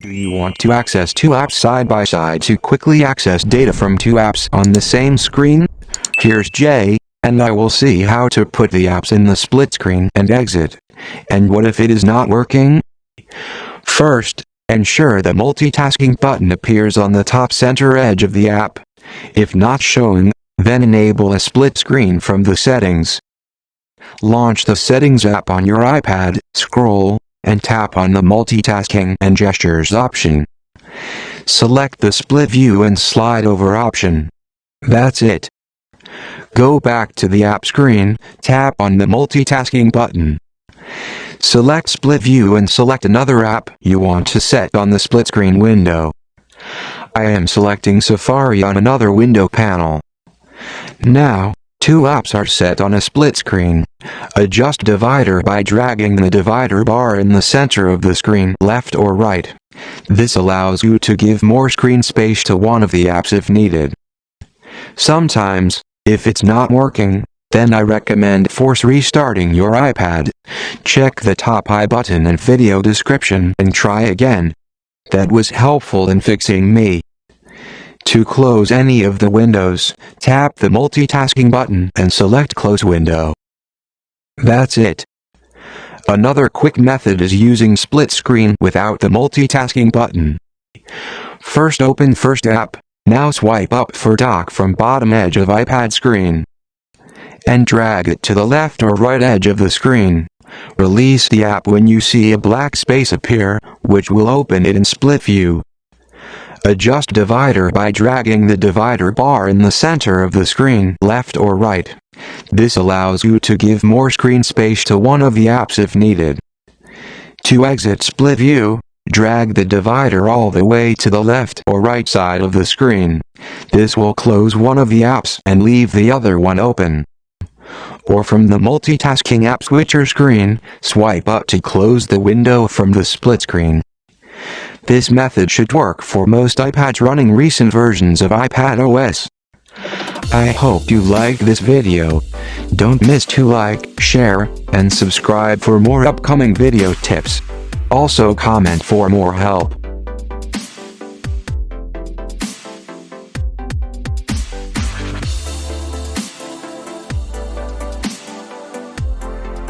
Do you want to access two apps side by side to quickly access data from two apps on the same screen? Here's Jay, and I will see how to put the apps in the split screen and exit. And what if it is not working? First, ensure the multitasking button appears on the top center edge of the app. If not showing, then enable a split screen from the settings. Launch the Settings app on your iPad, scroll, and tap on the Multitasking and Gestures option. Select the Split View and Slide Over option. That's it. Go back to the app screen, tap on the Multitasking button. Select Split View and select another app you want to set on the split screen window. I am selecting Safari on another window panel. Now, two apps are set on a split screen. Adjust divider by dragging the divider bar in the center of the screen left or right. This allows you to give more screen space to one of the apps if needed. Sometimes, if it's not working, then I recommend force restarting your iPad. Check the top I button and video description and try again. That was helpful in fixing me. To close any of the windows, tap the Multitasking button and select Close Window. That's it. Another quick method is using split screen without the Multitasking button. First open first app, now swipe up for dock from bottom edge of iPad screen. And drag it to the left or right edge of the screen. Release the app when you see a black space appear, which will open it in split view. Adjust divider by dragging the divider bar in the center of the screen left or right. This allows you to give more screen space to one of the apps if needed. To exit split view, drag the divider all the way to the left or right side of the screen. This will close one of the apps and leave the other one open. Or from the Multitasking app switcher screen, swipe up to close the window from the split screen. This method should work for most iPads running recent versions of iPadOS. I hope you liked this video. Don't miss to like, share, and subscribe for more upcoming video tips. Also comment for more help.